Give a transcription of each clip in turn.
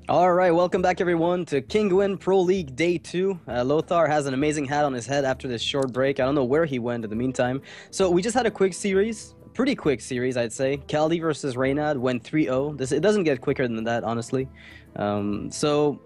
All right, welcome back everyone to Kinguin Pro League Day 2. Lothar has an amazing hat on his head after this short break. I don't know where he went in the meantime. So we just had a quick series, a pretty quick series I'd say. Kaldi versus Reynad went 3-0. It doesn't get quicker than that, honestly. So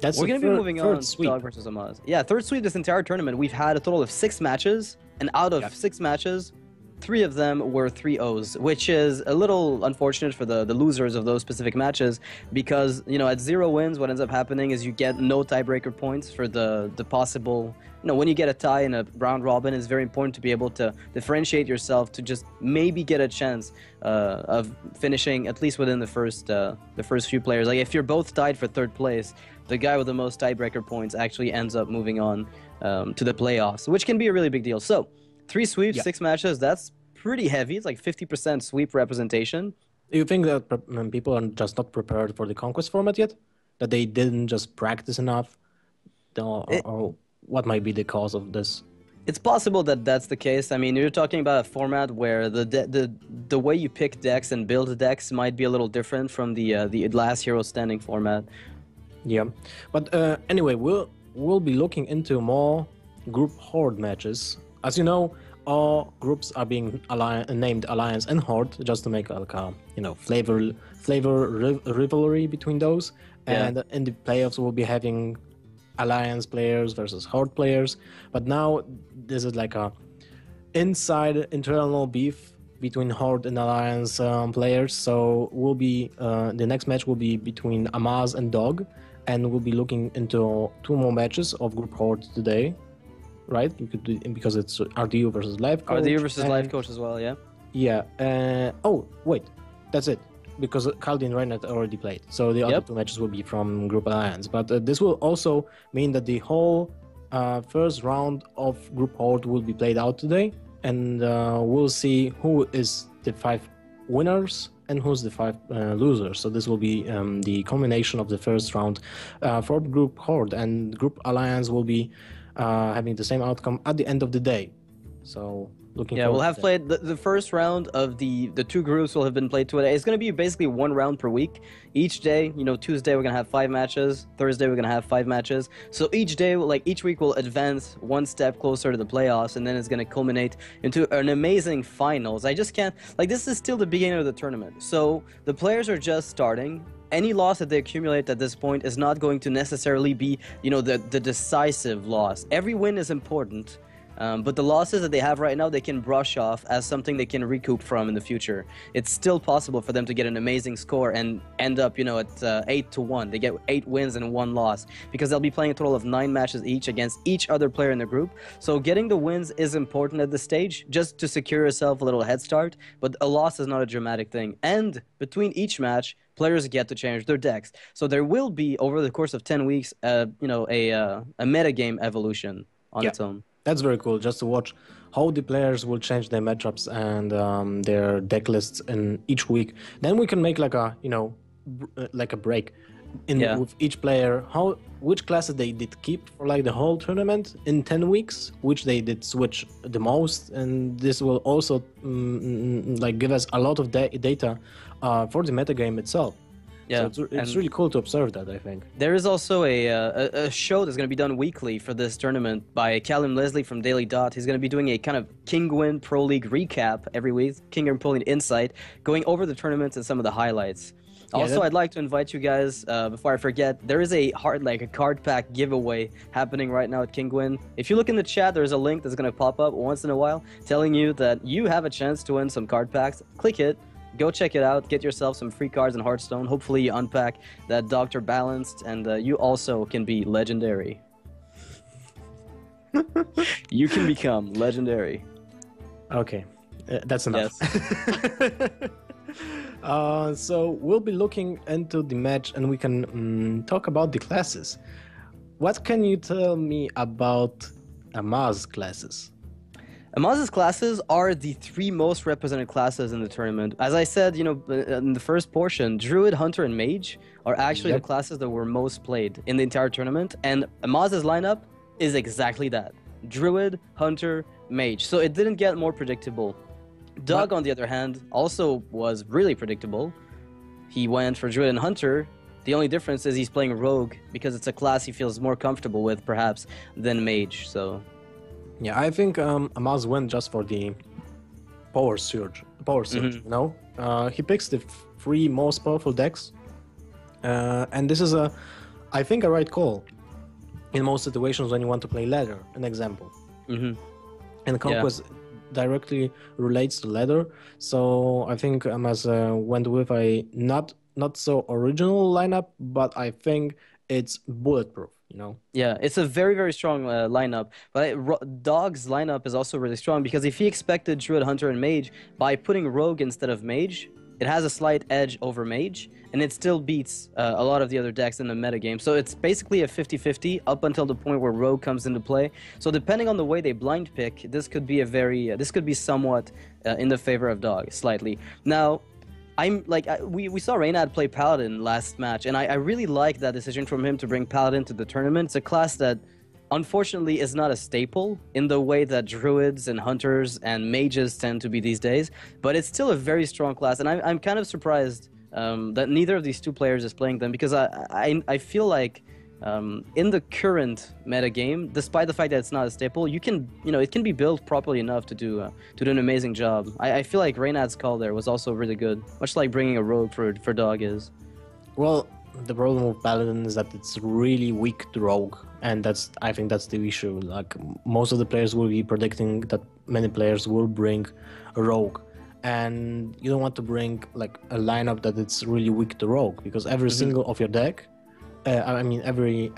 That's we're going to be moving on to sweep. Dog versus Amaz. Yeah, third sweep this entire tournament. We've had a total of 6 matches, and out of 6 matches, 3 of them were 3-0s, which is a little unfortunate for the losers of those specific matches because, you know, at 0 wins, what ends up happening is you get no tiebreaker points for the possible... You know, when you get a tie in a round robin, it's very important to be able to differentiate yourself to just maybe get a chance of finishing at least within the first few players. Like, if you're both tied for 3rd place, the guy with the most tiebreaker points actually ends up moving on to the playoffs, which can be a really big deal. So, 3 sweeps, 6 matches, that's pretty heavy. It's like 50% sweep representation. Do you think that people are just not prepared for the Conquest format yet? That they didn't just practice enough? Or what might be the cause of this? It's possible that that's the case. I mean, you're talking about a format where the way you pick decks and build decks might be a little different from the last hero standing format. Yeah, but anyway, we'll be looking into more group horde matches. As you know, all groups are being named Alliance and Horde just to make like a flavor rivalry between those. Yeah. And in the playoffs, we'll be having Alliance players versus Horde players. But now this is like a internal beef between Horde and Alliance players. So we'll be the next match will be between Amaz and Dog, and we'll be looking into 2 more matches of group Horde today. Right, you could do, because it's RDU versus Life Coach. RDU versus Life Coach as well, yeah. Yeah. Oh wait, that's it. Because Kaldi and Reynad already played, so the other 2 matches will be from Group Alliance. But this will also mean that the whole first round of Group Horde will be played out today, and we'll see who is the 5 winners and who's the 5 losers. So this will be the combination of the first round for Group Horde, and Group Alliance will be having the same outcome at the end of the day. So looking we'll have played the first round of the 2 groups will have been played today. It's going to be basically 1 round per week. Each day, you know, Tuesday we're going to have 5 matches, Thursday we're going to have 5 matches. So each day, like each week, will advance 1 step closer to the playoffs, and then it's going to culminate into an amazing finals. I just can't, like, this is still the beginning of the tournament. So the players are just starting. Any loss that they accumulate at this point is not going to necessarily be, you know, the decisive loss. Every win is important, but the losses that they have right now, they can brush off as something they can recoup from in the future. It's still possible for them to get an amazing score and end up, you know, at 8-1. They get 8 wins and 1 loss because they'll be playing a total of 9 matches each against each other player in the group. So getting the wins is important at this stage, just to secure yourself a little head start, but a loss is not a dramatic thing. And between each match, players get to change their decks. So there will be, over the course of 10 weeks, you know, a metagame evolution on its own. That's very cool, just to watch how the players will change their matchups and their deck lists in each week. Then we can make like a, you know, like a break with each player, which classes they did keep for like the whole tournament in 10 weeks, which they did switch the most, and this will also like give us a lot of data for the metagame itself. Yeah, so it's really cool to observe that, I think. There is also a show that's going to be done weekly for this tournament by Callum Leslie from Daily Dot. He's going to be doing a kind of Kinguin Pro League recap every week, Kinguin Pro League Insight, going over the tournaments and some of the highlights. Also, I'd like to invite you guys, before I forget, there is a card pack giveaway happening right now at Kinguin. If you look in the chat, there's a link that's going to pop up once in a while telling you that you have a chance to win some card packs. Click it. Go check it out. Get yourself some free cards in Hearthstone. Hopefully you unpack that Dr. Balanced, and you also can be legendary. You can become legendary. Okay, that's enough. Yes. So we'll be looking into the match, and we can talk about the classes. What can you tell me about Amaz classes? Amaz's classes are the 3 most represented classes in the tournament. As I said, you know, in the first portion, Druid, Hunter, and Mage are actually the classes that were most played in the entire tournament, and Amaz's lineup is exactly that. Druid, Hunter, Mage. So it didn't get more predictable. Doug, on the other hand, also was really predictable. He went for Druid and Hunter, The only difference is he's playing Rogue because it's a class he feels more comfortable with, perhaps, than Mage. So, yeah, I think Amaz went just for the power surge. You know, he picks the three most powerful decks, and this is I think, a right call in most situations when you want to play ladder. An example, and Conquest directly relates to ladder. So I think Amaz went with a not so original lineup, but I think it's bulletproof. You know. Yeah, it's a very, very strong lineup. But Dog's lineup is also really strong because if he expected Druid, Hunter, and Mage, by putting Rogue instead of Mage, it has a slight edge over Mage, and it still beats a lot of the other decks in the metagame. So it's basically a 50-50 up until the point where Rogue comes into play. So depending on the way they blind pick, this could be this could be somewhat in the favor of Dog, slightly. Now, we saw Reynad play Paladin last match, and I really like that decision from him to bring Paladin to the tournament. It's a class that, unfortunately, is not a staple in the way that Druids and Hunters and Mages tend to be these days, but it's still a very strong class, and I'm kind of surprised that neither of these two players is playing them, because I feel like in the current meta game, despite the fact that it's not a staple, it can be built properly enough to do an amazing job. I feel like Reynad's call there was also really good, much like bringing a Rogue for Dog is. Well, the problem with Paladin is that it's really weak to Rogue, and I think that's the issue. Like, most of the players will be predicting that many players will bring a Rogue, and you don't want to bring like a lineup that it's really weak to Rogue, because every single of your deck, every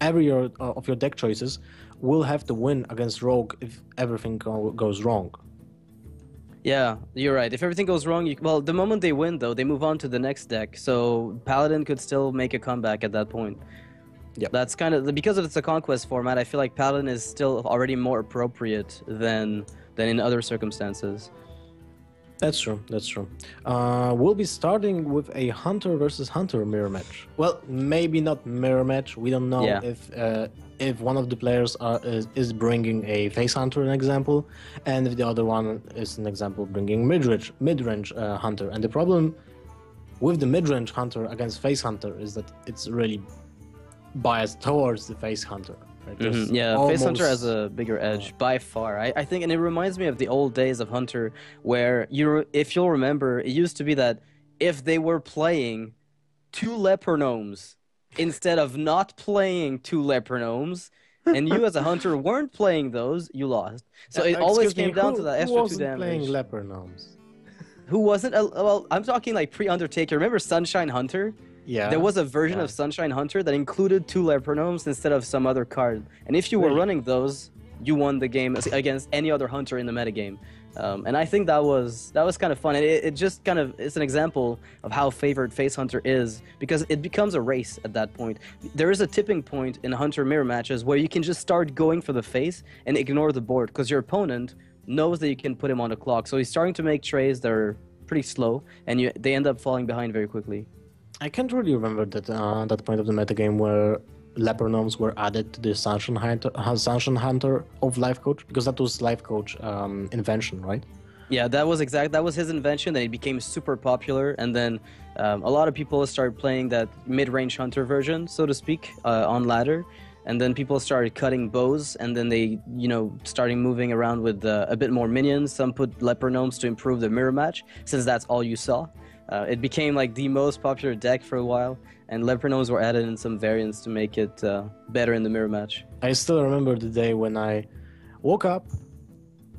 of your deck choices will have to win against Rogue if everything goes wrong. Yeah, you're right. If everything goes wrong, the moment they win, though, they move on to the next deck. So Paladin could still make a comeback at that point. Yeah, that's kind of because it's a conquest format. I feel like Paladin is still already more appropriate than in other circumstances. That's true. We'll be starting with a Hunter versus Hunter mirror match. Well, maybe not mirror match. We don't know if one of the players is bringing a face hunter, an example, and if the other one is an example bringing mid-range hunter. And the problem with the mid-range hunter against face hunter is that it's really biased towards the face hunter. Right? Yeah, Face Hunter has a bigger edge by far. I think, and it reminds me of the old days of Hunter, where if you'll remember, it used to be that if they were playing 2 Leper Gnomes instead of not playing 2 Leper Gnomes, and you as a Hunter weren't playing those, you lost. So it always came down to that extra 2 damage. Who wasn't playing Leper Gnomes? Who wasn't? Well, I'm talking like pre-Undertaker. Remember Sunshine Hunter? Yeah. There was a version of Sunshine Hunter that included 2 Leper Gnomes instead of some other card. And if you were running those, you won the game against any other Hunter in the metagame. And I think that was kind of fun. And it just kind of is an example of how favored Face Hunter is, because it becomes a race at that point. There is a tipping point in Hunter mirror matches where you can just start going for the face and ignore the board, because your opponent knows that you can put him on the clock. So he's starting to make trades that are pretty slow, and they end up falling behind very quickly. I can't really remember that point of the metagame where Leper Gnomes were added to the Sunshine Hunter of Life Coach, because that was Life Coach invention, right? Yeah, that was his invention. Then it became super popular, and then a lot of people started playing that mid-range Hunter version, so to speak, on ladder. And then people started cutting bows, and then they, starting moving around with a bit more minions. Some put Leper Gnomes to improve the mirror match, since that's all you saw. It became like the most popular deck for a while, and Leper Gnomes were added in some variants to make it better in the mirror match. I still remember the day when I woke up,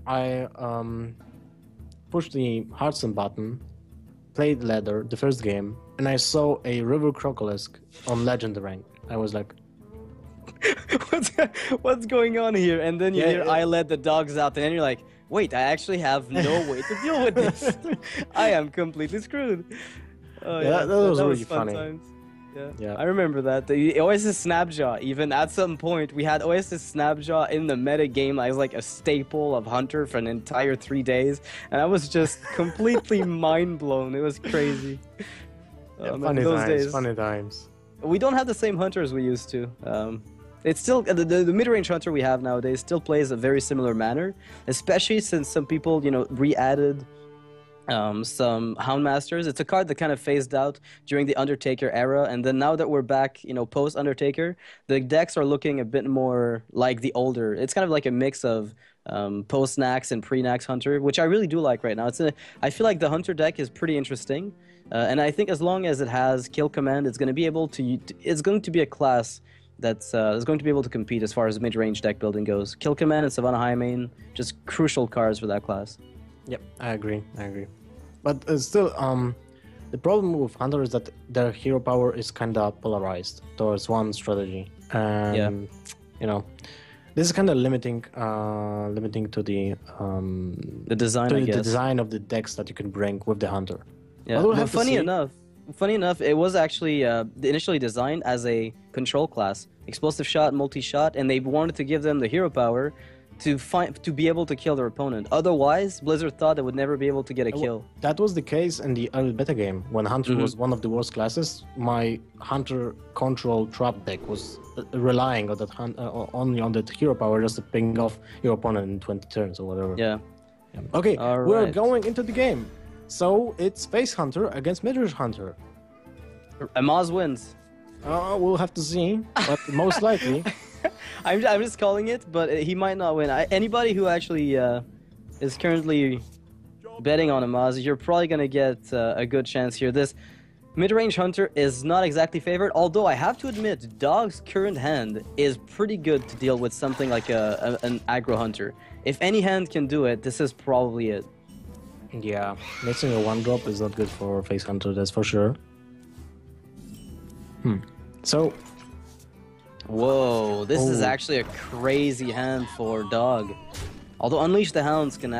I pushed the Hearthstone button, played ladder, the first game, and I saw a River Crocolisk on Legendary rank. I was like, what's going on here? And then you hear I let the dogs out, and then you're like, wait, I actually have no way to deal with this. I am completely screwed. Oh, that was really fun funny. Times. Yeah, I remember that. The Oasis Snapjaw, even at some point, we had Oasis Snapjaw in the meta game as like a staple of Hunter for an entire 3 days, and I was just completely mind blown. It was crazy. Funny times. We don't have the same Hunters we used to. It's still the mid-range Hunter we have nowadays still plays a very similar manner, especially since some people re-added some Houndmasters. It's a card that kind of phased out during the Undertaker era, and then now that we're back, post Undertaker, the decks are looking a bit more like the older. It's kind of like a mix of post Nax and pre Nax Hunter, which I really do like right now. I feel like the Hunter deck is pretty interesting, and I think as long as it has Kill Command, it's going to be able to. It's going to be a class that's is going to be able to compete as far as mid-range deck building goes. Kill Command and Savannah Highmane, just crucial cards for that class. Yep, I agree. But still, the problem with Hunter is that their hero power is kind of polarized towards one strategy. This is kind of limiting to the design, I guess. The design of the decks that you can bring with the Hunter. Yeah, but funny enough, it was actually initially designed as a control class, explosive shot, multi-shot, and they wanted to give them the hero power to be able to kill their opponent. Otherwise, Blizzard thought they would never be able to get a kill. That was the case in the early beta game when Hunter was one of the worst classes. My Hunter control trap deck was relying on that only on that hero power just to ping off your opponent in 20 turns or whatever. Yeah. Okay, we're going into the game. So it's Face Hunter against Midrange Hunter. Amaz wins. We'll have to see, but most likely. I'm just calling it, but he might not win. Anybody who actually is currently betting on Amaz, you're probably going to get a good chance here. This mid-range Hunter is not exactly favored, although I have to admit, Dog's current hand is pretty good to deal with something like an aggro Hunter. If any hand can do it, this is probably it. Yeah, missing a 1-drop is not good for Face Hunter, that's for sure. So... Whoa, this is actually a crazy hand for Dog. Although Unleash the Hounds and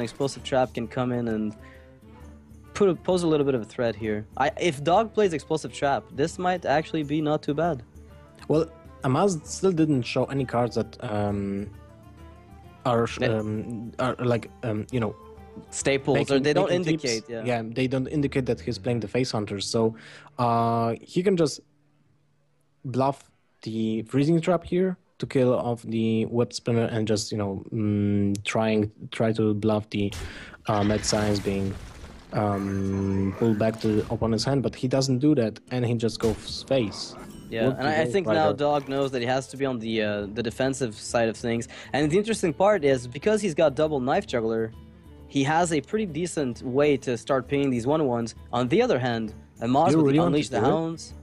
Explosive Trap can come in and pose a little bit of a threat here. If Dog plays Explosive Trap, this might actually be not too bad. Well, Amaz still didn't show any cards that are like staples, or they don't indicate. Tips. Yeah, they don't indicate that he's playing the Face Hunter, so he can just bluff the Freezing Trap here to kill off the Web Spinner and just try to bluff the Mad Science being pulled back to the opponent's hand, but he doesn't do that and he just goes Face. Yeah, and I think now Dog knows that he has to be on the defensive side of things. And the interesting part is, because he's got double Knife Juggler, he has a pretty decent way to start pinging these 1/1s. On the other hand, Amaz would Unleash the Hounds.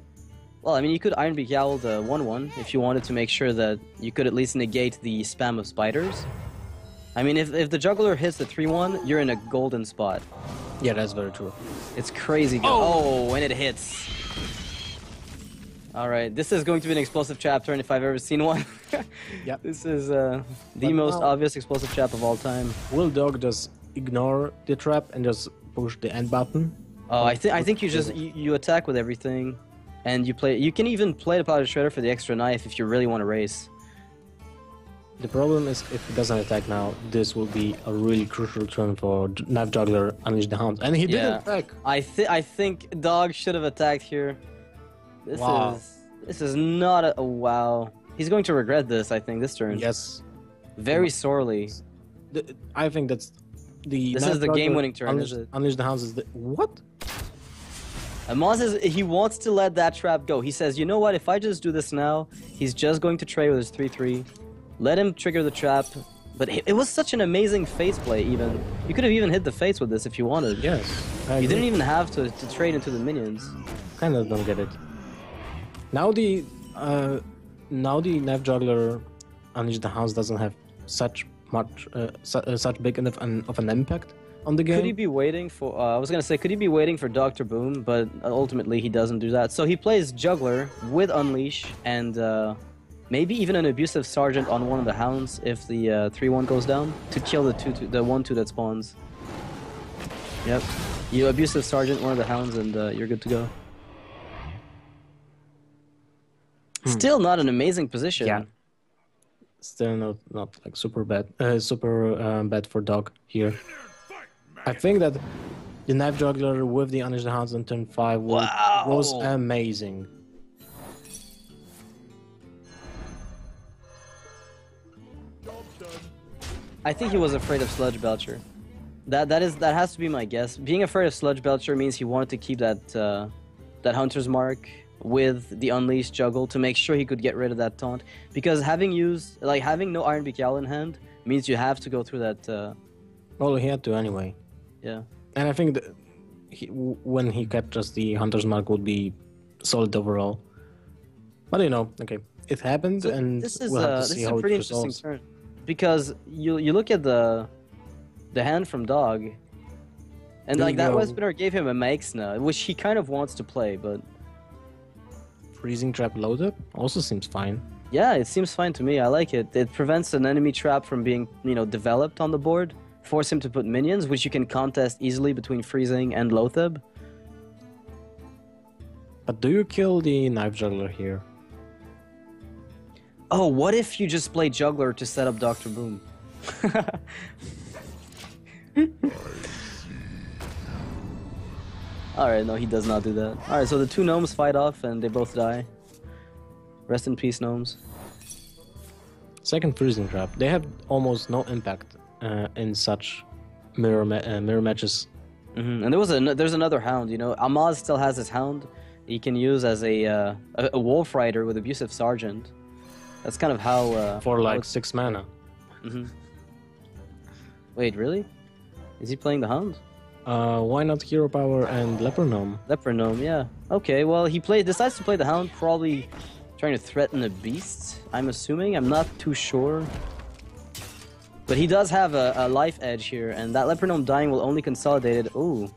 Well, I mean, you could Iron Beak Yowl the 1/1 if you wanted to make sure that you could at least negate the spam of spiders. I mean, if the Juggler hits the 3/1, you're in a golden spot. Yeah, that's very true. It's crazy good. Oh, and it hits. Alright, this is going to be an Explosive Trap turn if I've ever seen one. Yep. This is the most obvious Explosive Trap of all time. Will Dog just ignore the trap and just push the end button? Oh, I think you just you attack with everything. And you can even play the Powder Shredder for the extra knife if you really want to race. The problem is, if he doesn't attack now, this will be a really crucial turn for Knife Juggler Unleash the Hounds. And he didn't attack. I think Dog should have attacked here. This is not a wow. He's going to regret this, I think, this turn. Yes. Very sorely. I think that's the... This is the game-winning turn, is it? Unleash the Hounds is the... What? Amaz he wants to let that trap go. He says, you know what, if I just do this now, he's just going to trade with his 3/3. Let him trigger the trap. But it was such an amazing face play, even. You could have even hit the face with this if you wanted. Yes. You didn't even have to trade into the minions. Kind of don't get it. Now the Knife Juggler Unleash the Hounds doesn't have such big enough of an impact on the game. Could he be waiting for... I was going to say, could he be waiting for Dr. Boom? But ultimately, he doesn't do that. So he plays Juggler with Unleash and maybe even an Abusive Sergeant on one of the Hounds if the 3/1 goes down to kill the 1/2 that spawns. Yep. You Abusive Sergeant one of the Hounds and you're good to go. Still not an amazing position. Yeah. Still not like super bad for Dog here. I think that the Knife Juggler with the Unleash the Hounds on turn 5 was amazing. I think he was afraid of Sludge Belcher. That has to be my guess. Being afraid of Sludge Belcher means he wanted to keep that Hunter's Mark with the Unleashed Juggle to make sure he could get rid of that taunt. Because having no Iron Beak Owl in hand means you have to go through that. Well, he had to anyway. Yeah. And I think that when he catches the Hunter's Mark would be solid overall. But okay, it happened, So and this is we'll have to this see is how a it pretty interesting resolves. turn, because you look at the hand from Dog, and There like you that go. Westbinner gave him a Maxna, which he kind of wants to play, but Freezing Trap load-up also seems fine. yeah, it seems fine to me. I like it. It prevents an enemy trap from being developed on the board. Force him to put minions, which you can contest easily between Freezing and Loatheb. But do you kill the Knife Juggler here? Oh, what if you just play Juggler to set up Dr. Boom? Alright, no, he does not do that. Alright, so the two gnomes fight off and they both die. Rest in peace, gnomes. Second Freezing Trap. They have almost no impact in such mirror matches. And there's another hound, Amaz still has his hound. He can use as a wolf rider with Abusive Sergeant. That's kind of how... For like how 6 mana. Wait, really? Is he playing the hound? Why not Hero Power and Leper Gnome? Leper Gnome, yeah. Okay, well, decides to play the hound, probably trying to threaten a beast, I'm assuming. I'm not too sure. But he does have a life edge here, and that Leper Gnome dying will only consolidate it. Ooh.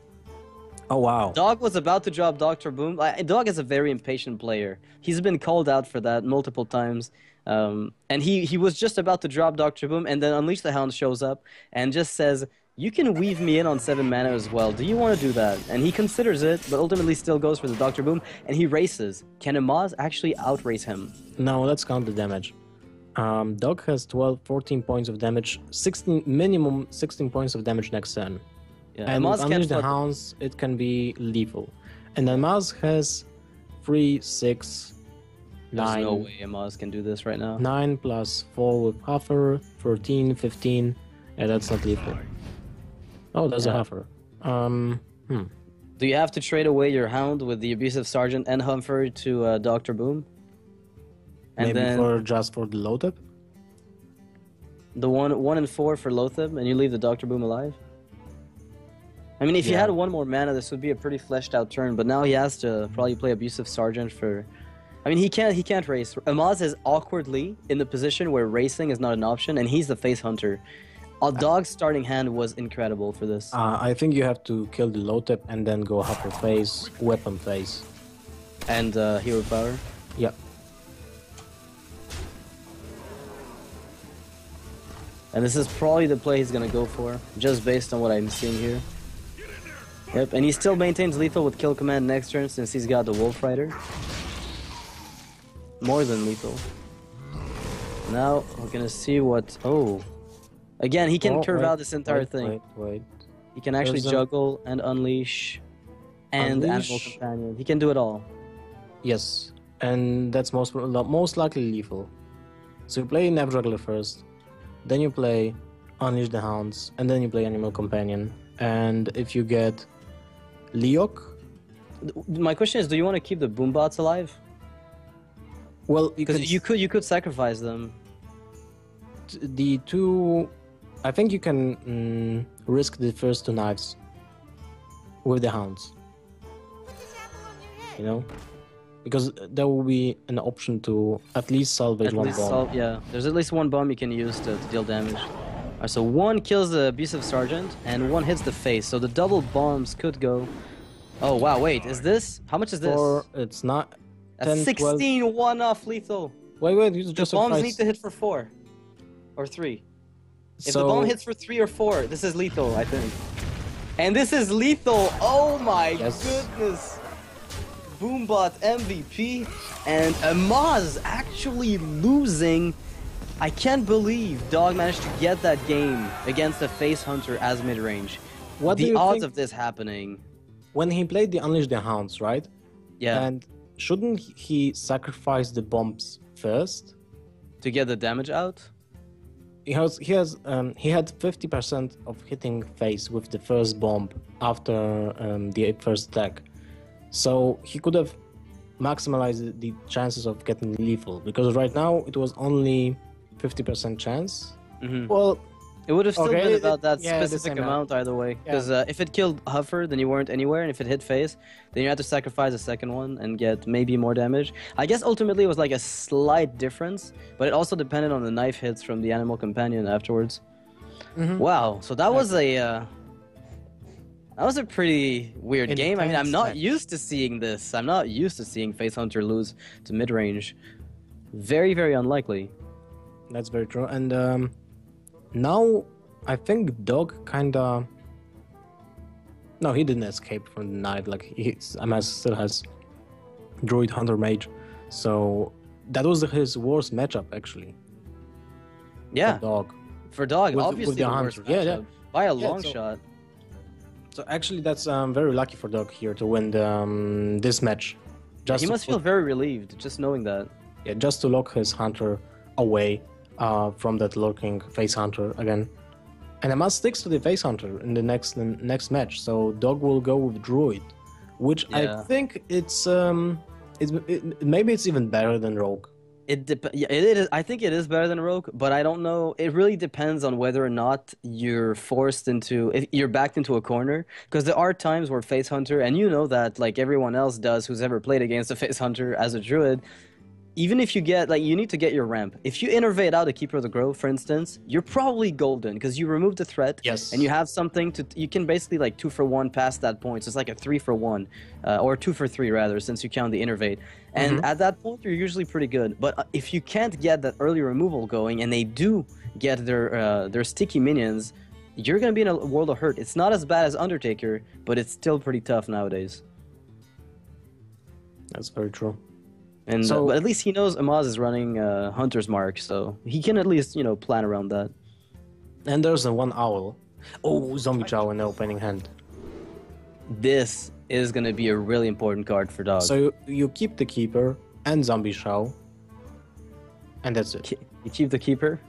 Oh wow. Dog was about to drop Dr. Boom. Dog is a very impatient player. He's been called out for that multiple times. And he was just about to drop Dr. Boom, and then Unleash the Hound shows up and just says, you can weave me in on 7 mana as well. Do you want to do that? And he considers it, but ultimately still goes for the Dr. Boom, and he races. Can Amaz actually outrace him? Now let's count the damage. Dog has 14 points of damage, minimum 16 points of damage next turn. Yeah, And with Amaz Unleash the can't Hounds, it can be lethal. And Amaz has 3, 6, There's 9. no way Amaz can do this right now. 9 plus 4 with Huffer, 13, 15. Yeah, that's not lethal. Oh, there's a Yeah. Huffer. Do you have to trade away your Hound with the Abusive Sergeant and Humfer to Dr. Boom? And Maybe then just for the load up? the 1 and 4 for Loatheb, and you leave the Dr. Boom alive? I mean, if you Yeah. had 1 more mana, this would be a pretty fleshed out turn, but now he has to probably play Abusive Sergeant for... I mean, he can't race. Amaz is awkwardly in the position where racing is not an option, and he's the face hunter. A Dog's starting hand was incredible for this. I think you have to kill the low tap and then go Huffer phase, weapon phase. And Hero Power. Yeah. And this is probably the play he's gonna go for, just based on what I'm seeing here. Yep, and he still maintains lethal with kill command next turn since he's got the Wolf Rider. More than lethal. Now we're gonna see what. Oh, again he can curve out this entire thing. Wait. He can actually There's a- juggle and unleash, and Animal Unleash. Companion. He can do it all. Yes, and that's most likely lethal. So you play Nav Juggler first, then you play Unleash the Hounds, and then you play Animal Companion. And if you get Leok, My question is, do you want to keep the Boombots alive? well, Because you could sacrifice them. the two. I think you can risk the first 2 knives with the hounds. You know, because there will be an option to at least salvage At one least bomb. yeah, there's at least 1 bomb you can use to deal damage. Alright, so 1 kills the Abusive Sergeant, and 1 hits the face, so the double bombs could go... Oh wow, wait, is this... How much is this? Or it's not. That's 10, 12. 16 1-off lethal! Wait, it's The just a bombs price. need to hit for 4. Or 3. If So the bomb hits for 3 or 4, this is lethal, I think. And this is lethal! Oh my Yes. goodness! Boombot MVP, and Amaz actually losing. I can't believe Dog managed to get that game against a face hunter as mid-range. What do The you odds think- of this happening? when he played the Unleash the Hounds, right? Yeah, And shouldn't he sacrifice the bombs first? to get the damage out? he had 50% of hitting face with the first bomb after the first attack, so he could have maximized the chances of getting lethal, because right now it was only 50% chance. Well, it would have still okay, been about that yeah, the specific same amount either way. Because if it killed Huffer, then you weren't anywhere, and if it hit face, then you had to sacrifice a second one and get maybe more damage. I guess ultimately it was like a slight difference, but it also depended on the knife hits from the animal companion afterwards. Wow, so that was a pretty weird game. I mean, I'm not used to seeing this. I'm not used to seeing Face Hunter lose to mid-range. Very, very unlikely. That's very true. And now I think Dog kinda... No, he didn't escape from the knife. Like, Amaz still has Druid Hunter Mage. So that was his worst matchup, actually. Yeah. For Dog. For Dog, with obviously the the Hunter. worst matchup. By a long so, shot. So actually, that's very lucky for Dog here to win the, this match. Just he must feel very relieved just knowing that. Yeah, just to lock his Hunter away from that lurking Face Hunter again. And Amaz sticks to the Face Hunter in the next match, so Dog will go with Druid, which I think maybe it's even better than Rogue. It is. I think it is better than Rogue, but I don't know. It really depends on whether or not you're you're backed into a corner. Because there are times where Face Hunter, and you know that like everyone else does who's ever played against a Face Hunter as a Druid, even if you get, like, you need to get your ramp. If you innervate out a Keeper of the Grove, for instance, you're probably golden, because you remove the threat, and you have something to, you can basically, like, 2 for 1 past that point, so it's like a 3 for 1, or 2 for 3, rather, since you count the innervate. And at that point, you're usually pretty good. But if you can't get that early removal going, and they do get their sticky minions, you're going to be in a world of hurt. It's not as bad as Undertaker, but it's still pretty tough nowadays. That's very true. And so, but at least he knows Amaz is running Hunter's Mark, so he can at least, you know, plan around that. And there's a 1 owl. Oh, Zombie Chow in the opening hand. This is going to be a really important card for Dog. So you keep the Keeper and Zombie Chow, and that's it. You keep the Keeper?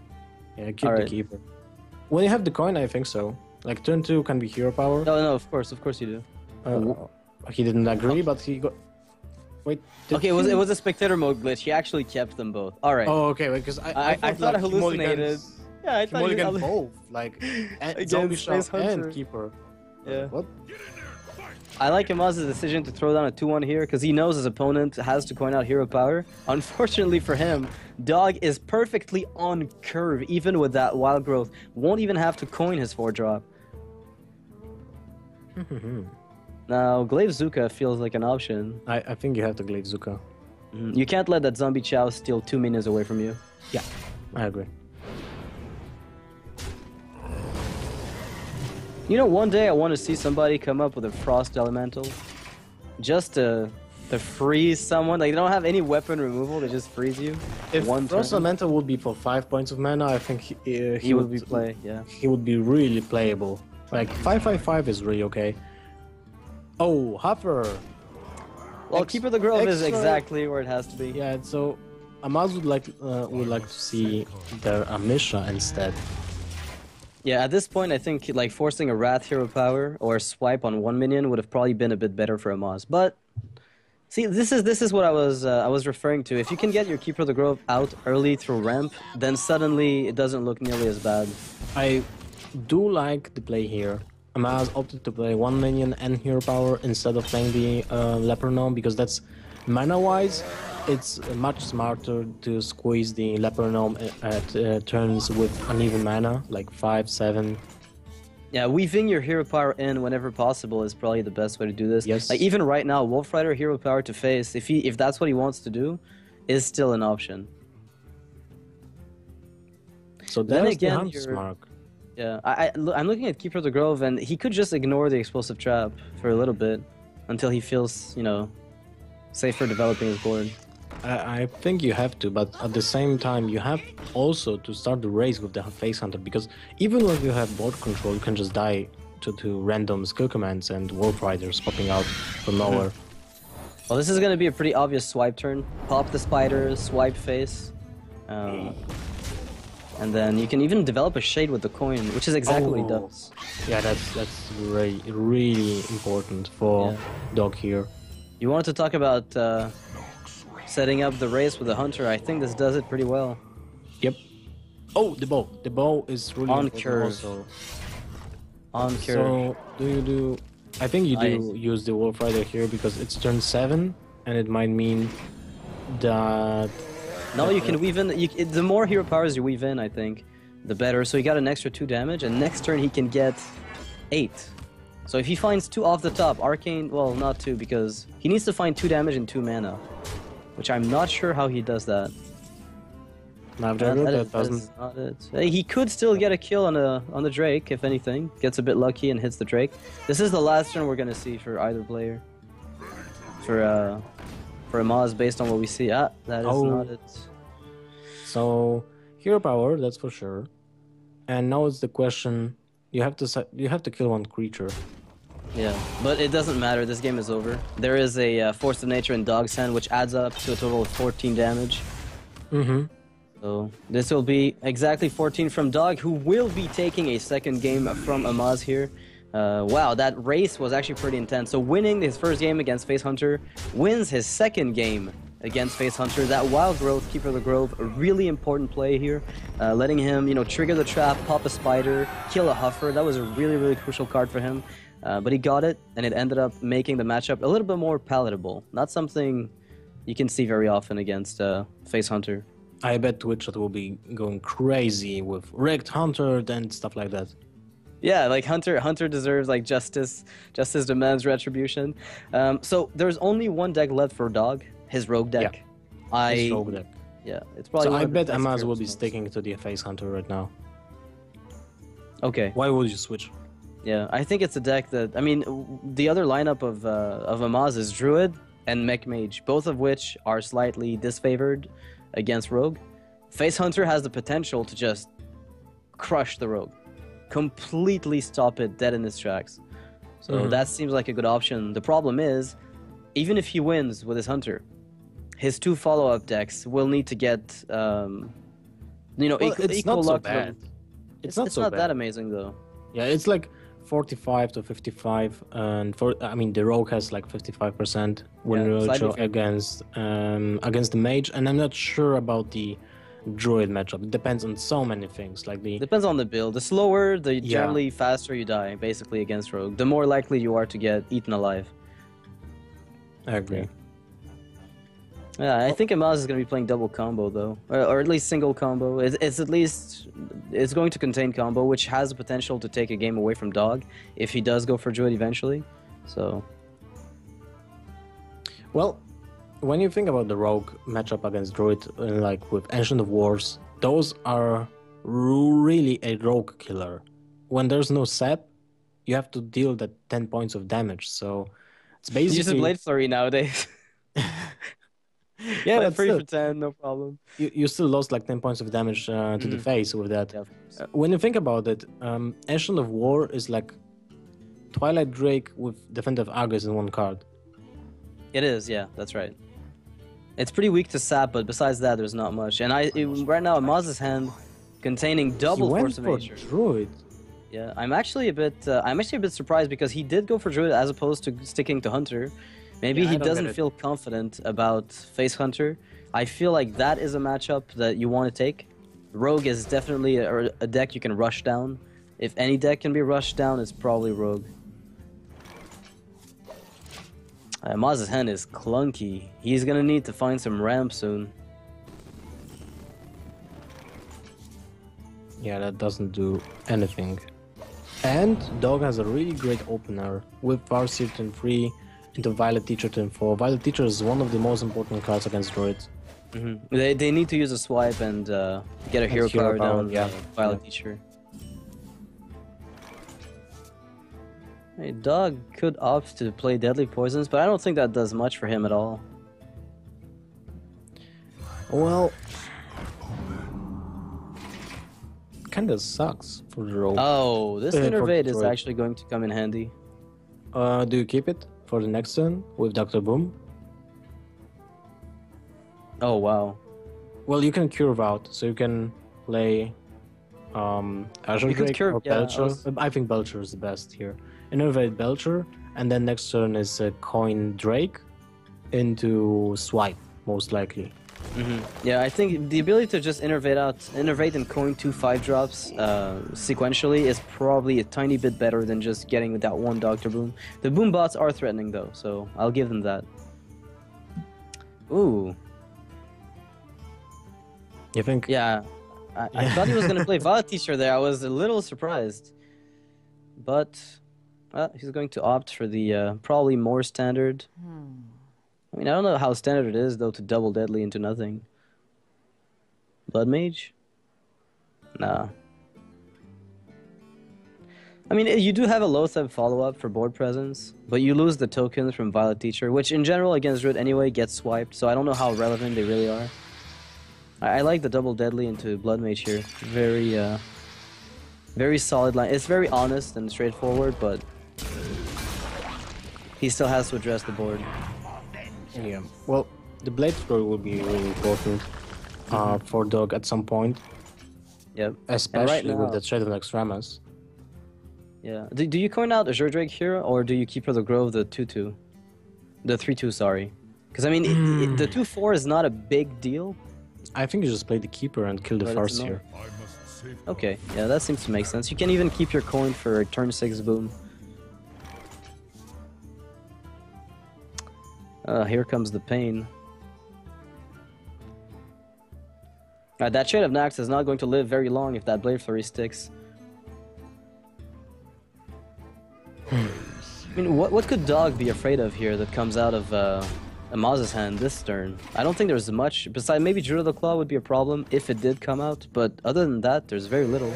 Yeah, keep the Keeper. When you have the coin, I think so. Like, turn 2 can be hero power. No, of course you do. He didn't agree, but he got... Wait. Okay, it was a spectator mode glitch. He actually kept them both. All right. Oh, okay. Because I thought I hallucinated. Yeah, I thought he both. Like, Zombie Chow and Keeper. Yeah. What? I like Amaz's decision to throw down a 2-1 here because he knows his opponent has to coin out hero power. Unfortunately for him, Dog is perfectly on curve, even with that wild growth. Won't even have to coin his 4-drop. Now, Glaive Zuka feels like an option. I think you have to Glaive Zuka. You can't let that Zombie Chow steal 2 minions away from you. Yeah, I agree. You know, one day I want to see somebody come up with a Frost Elemental. Just to freeze someone. Like, they don't have any weapon removal, they just freeze you. If Frost Elemental would be for 5 points of mana, I think he would be He would be really playable. Like, 5/5/5 is really okay. Oh, Huffer! Well, Keeper of the Grove is exactly where it has to be. Yeah, so Amaz would like to see their Amisha instead. Yeah, at this point, I think like forcing a Wrath hero power or a swipe on 1 minion would have probably been a bit better for Amaz. But see, this is what I was referring to. If you can get your Keeper of the Grove out early through ramp, then suddenly it doesn't look nearly as bad. I do like the play here. Amaz opted to play 1 minion and hero power instead of playing the Leper Gnome, because that's mana-wise, it's much smarter to squeeze the Leper Gnome at turns with uneven mana, like 5, 7. Yeah, weaving your hero power in whenever possible is probably the best way to do this. Yes. Like, even right now, Wolf Rider hero power to face, if that's what he wants to do, is still an option. So that's the Hunter's Mark. Yeah, I'm looking at Keeper of the Grove, and he could just ignore the Explosive Trap for a little bit until he feels, you know, safer developing his board. I think you have to, but at the same time, you have also to start the race with the Face Hunter, because even when you have board control, you can just die to random skill commands and Wolf Riders popping out from nowhere. Well, this is going to be a pretty obvious swipe turn. Pop the spider, swipe face. And then you can even develop a shade with the coin, which is exactly what he does. Yeah, that's really important for Dog here. You wanted to talk about setting up the race with the hunter. I think this does it pretty well. Yep. Oh, the bow. The bow is really on important curve. also. On curve. So do you do? I think you do use the Wolf Rider here because it's turn 7, and it might mean that. No, you can weave in. The more hero powers you weave in, I think, the better. So he got an extra 2 damage, and next turn he can get 8. So if he finds 2 off the top, Arcane, well, not 2, because he needs to find 2 damage and 2 mana, which I'm not sure how he does that. That is not it. He could still get a kill on the Drake, if anything. Gets a bit lucky and hits the Drake. This is the last turn we're gonna see for either player. For Amaz, based on what we see. That is not it. So hero power, that's for sure. And now it's the question: you have to kill one creature. Yeah, but it doesn't matter. This game is over. There is a Force of Nature in Dog's hand, which adds up to a total of 14 damage. So this will be exactly 14 from Dog, who will be taking a second game from Amaz here. Wow, that race was actually pretty intense. So winning his first game against Face Hunter, wins his second game against Face Hunter. That Wild Growth, Keeper of the Grove, a really important play here. Letting him, trigger the trap, pop a spider, kill a Huffer. That was a really, really crucial card for him. But he got it, and it ended up making the matchup a little bit more palatable. Not something you can see very often against Face Hunter. I bet Twitch will be going crazy with Wrecked Hunter and stuff like that. Yeah, like Hunter deserves like justice. Justice demands retribution. So there's only one deck left for Dog, his Rogue deck. Yeah, his Rogue deck. Yeah, it's probably. So I bet Amaz will be sticking to the Face Hunter right now. Okay. Why would you switch? Yeah, I think it's a deck that the other lineup of Amaz is Druid and Mech Mage, both of which are slightly disfavored against Rogue. Face Hunter has the potential to just crush the Rogue. Completely stop it dead in its tracks. So that seems like a good option. The problem is, even if he wins with his Hunter, his 2 follow-up decks will need to get, it's equal not so luck. bad. It's not that amazing though. Yeah, it's like 45 to 55, and the Rogue has like 55% win ratio against the Mage, and I'm not sure about the Druid matchup. It depends on so many things. Depends on the build. The slower, the generally faster you die, basically against Rogue. The more likely you are to get eaten alive. I agree. Yeah, I think Amaz is going to be playing double combo though, or at least single combo. It's going to contain combo, which has the potential to take a game away from Dog if he does go for Druid eventually. So, well, when you think about the Rogue matchup against Druid, like with Ancient of Wars, those are really a Rogue killer. When there's no sap, you have to deal that 10 points of damage. So it's basically use a Blade Flurry nowadays. Yeah, that's 3 for 10, no problem. You still lost like 10 points of damage to the face with that. Yeah, when you think about it, Ancient of War is like Twilight Drake with Defender of Argus in one card. It is, yeah, that's right. It's pretty weak to sap, but besides that, there's not much. And right now, Amaz's hand containing double Force of Nature. Druid. Yeah, I'm actually a bit surprised because he did go for Druid as opposed to sticking to Hunter. Maybe he doesn't feel confident about Face Hunter. I feel like that is a matchup that you want to take. Rogue is definitely a deck you can rush down. If any deck can be rushed down, it's probably Rogue. Amaz's hand is clunky. He's gonna need to find some ramp soon. Yeah, that doesn't do anything. And Dog has a really great opener with Farseer turn 3 into Violet Teacher turn 4. Violet Teacher is one of the most important cards against Druids. They need to use a swipe and get a hero power down. Yeah, Violet Teacher. Hey, Dog could opt to play Deadly Poisons, but I don't think that does much for him at all. Well, kinda sucks for the Rogue. Oh, this Innervate is actually going to come in handy. Do you keep it for the next turn with Dr. Boom? Oh, wow. Well, you can curve out, so you can play Archon or yeah, Belcher. I think Belcher is the best here. Innervate Belcher, and then next turn is coin Drake into Swipe, most likely. Yeah, I think the ability to just innervate and coin 2 5-drops sequentially is probably a tiny bit better than just getting that one Dr. Boom. The Boom bots are threatening though, so I'll give them that. Ooh. You think? Yeah, I thought he was going to play VOD Teacher there. I was a little surprised. But he's going to opt for the probably more standard. I mean, I don't know how standard it is, though, to double Deadly into nothing. Blood Mage? Nah. I mean, you do have a low-step follow-up for board presence, but you lose the tokens from Violet Teacher, which in general against Druid anyway gets swiped, so I don't know how relevant they really are. I like the double Deadly into Blood Mage here. Very solid line. It's very honest and straightforward, but he still has to address the board. Yeah. Well, the Blade Thrower will be really important for Dog at some point. Yep. Especially right now, with the Shadow Extremis. Yeah. Do you coin out Azure Drake here, or do you keep for the Grove the 2/2? The 3/2, sorry. Because, I mean, the 2/4 is not a big deal. I think you just play the Keeper and kill the Farce here. Okay, yeah, that seems to make sense. You can even keep your coin for turn 6 Boom. Here comes the pain. That Shade of Nax is not going to live very long if that Blade Flurry sticks. I mean, what could Dog be afraid of here that comes out of Amaz's hand this turn? I don't think there's much. Besides, maybe Druid of the Claw would be a problem if it did come out, but other than that, there's very little.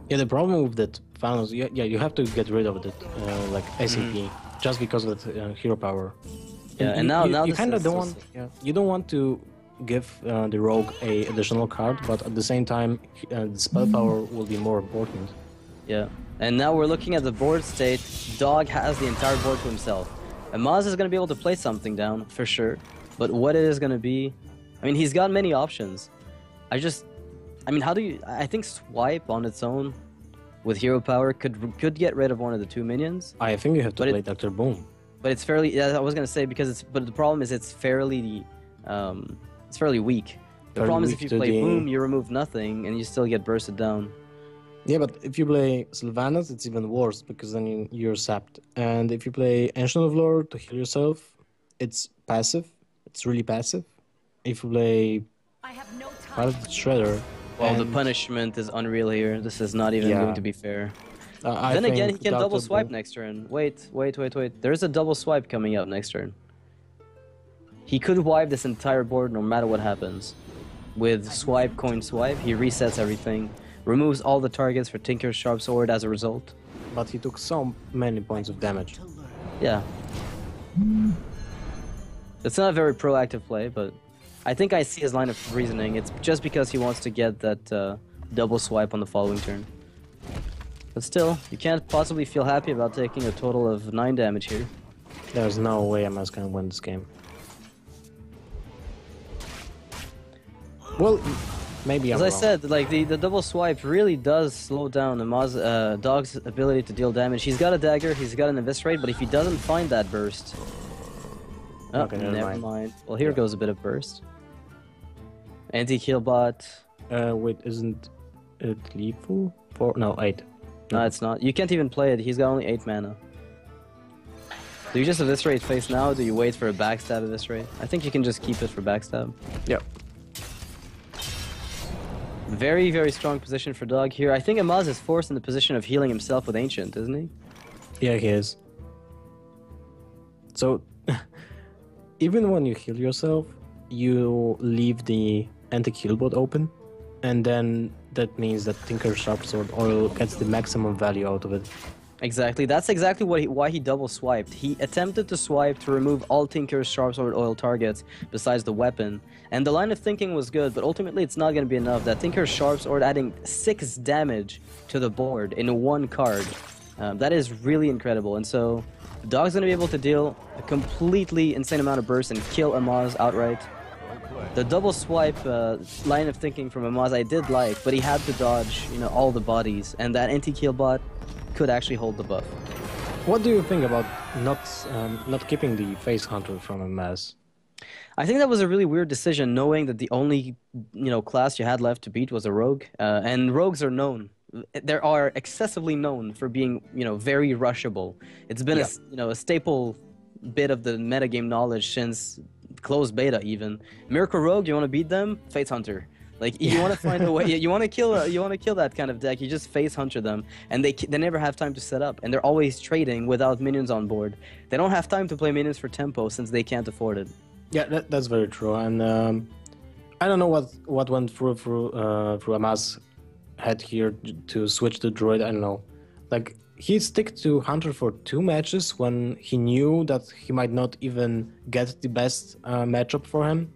Yeah, the problem with that finals, yeah, you have to get rid of it, like SAP, just because of the hero power. Yeah, and now you kind of don't want. Yeah, you don't want to give the rogue a additional card, but at the same time, the spell power will be more important. Yeah, and now we're looking at the board state. Dog has the entire board to himself. Amaz is going to be able to play something down, for sure. But what it is going to be... I mean, he's got many options. I mean, how do you... I think Swipe on its own with hero power could get rid of one of the 2 minions. I think you have to play Dr. Boom. But it's fairly... Yeah, I was going to say, because it's... But the problem is it's fairly weak. The problem is if you play Boom, you remove nothing, and you still get bursted down. Yeah, but if you play Sylvanas, it's even worse, because then you're sapped. And if you play Ancient of Lore to heal yourself, it's passive. It's really passive. If you play Shredder... Well, the punishment is unreal here. This is not even going to be fair. Then again, he can double swipe next turn. Wait. There's a double swipe coming out next turn. He could wipe this entire board no matter what happens. With swipe, coin, swipe, he resets everything. Removes all the targets for Tinker's Sharp Sword as a result. But he took so many points of damage. Yeah. It's not a very proactive play, but I think I see his line of reasoning. It's just because he wants to get that double swipe on the following turn. But still, you can't possibly feel happy about taking a total of 9 damage here. There's no way Amaz can win this game. Well, maybe as I said, like the double swipe really does slow down Amaz, Dog's ability to deal damage. He's got a dagger, he's got an eviscerate, but if he doesn't find that burst, okay, never mind. Well, here goes a bit of burst. Anti-kill bot. Wait, isn't it lethal? 4? No, 8. No, it's not. You can't even play it. He's got only 8 mana. Do you just eviscerate face now? Or do you wait for a backstab eviscerate? I think you can just keep it for backstab. Yep. Very, very strong position for Dog here. I think Amaz is forced in the position of healing himself with Ancient, isn't he? Yeah, he is. So, even when you heal yourself, you leave the anti-kill bot open, and then that means that Tinker's Sharp Sword Oil gets the maximum value out of it. Exactly. That's exactly why he double swiped. He attempted to swipe to remove all Tinker's Sharp Sword Oil targets besides the weapon. And the line of thinking was good, but ultimately it's not going to be enough. That Tinker's Sharp Sword adding 6 damage to the board in 1 card. That is really incredible. And so the Dog's going to be able to deal a completely insane amount of burst and kill Amaz outright. The double swipe line of thinking from Amaz I did like, but he had to dodge, you know, all the bodies, and that anti-kill bot could actually hold the buff. What do you think about not keeping the face hunter from Amaz? I think that was a really weird decision, knowing that the only, you know, class you had left to beat was a rogue, and rogues are known. They are excessively known for being, you know, very rushable. It's been a, you know, a staple bit of the metagame knowledge since closed beta even. Miracle Rogue, you want to beat them? Face Hunter. Like you want to find a way. You want to kill that kind of deck. You just face hunter them, and they never have time to set up, and they're always trading without minions on board. They don't have time to play minions for tempo since they can't afford it. Yeah, that's very true. And I don't know what went through Amaz head here to switch to Druid. I don't know. Like he stick to Hunter for 2 matches when he knew that he might not even get the best matchup for him,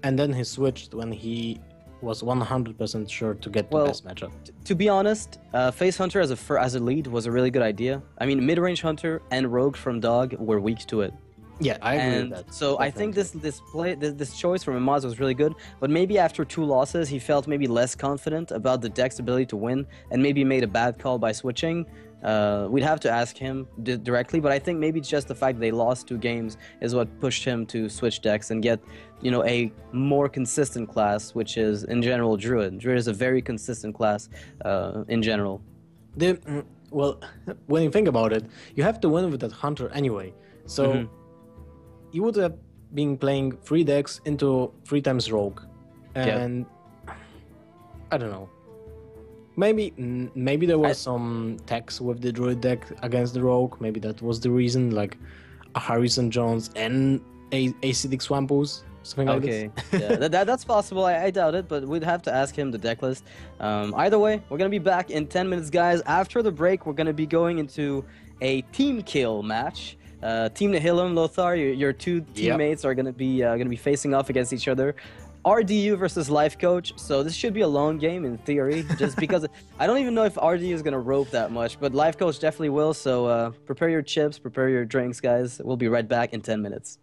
and then he switched when he was 100% sure to get the best matchup. To be honest, Face Hunter as a lead was a really good idea. I mean, mid-range Hunter and Rogue from Dog were weak to it. Yeah, I agree with that. So definitely. I think this choice from Amaz was really good, but maybe after 2 losses, he felt maybe less confident about the deck's ability to win, and maybe made a bad call by switching. We'd have to ask him directly, but I think maybe it's just the fact they lost 2 games is what pushed him to switch decks and get, you know, a more consistent class, which is in general Druid. Druid is a very consistent class in general. Well, when you think about it, you have to win with that Hunter anyway. So you would have been playing 3 decks into 3 times Rogue, and I don't know. Maybe there was some tax with the Druid deck against the Rogue. Maybe that was the reason, like a Harrison Jones and Acidic Swampus, something like this. Yeah, that's possible. I doubt it, but we'd have to ask him the deck list. Either way, we're going to be back in 10 minutes, guys. After the break, we're going to be going into a team kill match. Team Nihilum, Lothar, your 2 teammates are going to be facing off against each other. RDU versus Life Coach, so this should be a long game in theory, just because I don't even know if RDU is going to rope that much, but Life Coach definitely will, so prepare your chips, prepare your drinks, guys. We'll be right back in 10 minutes.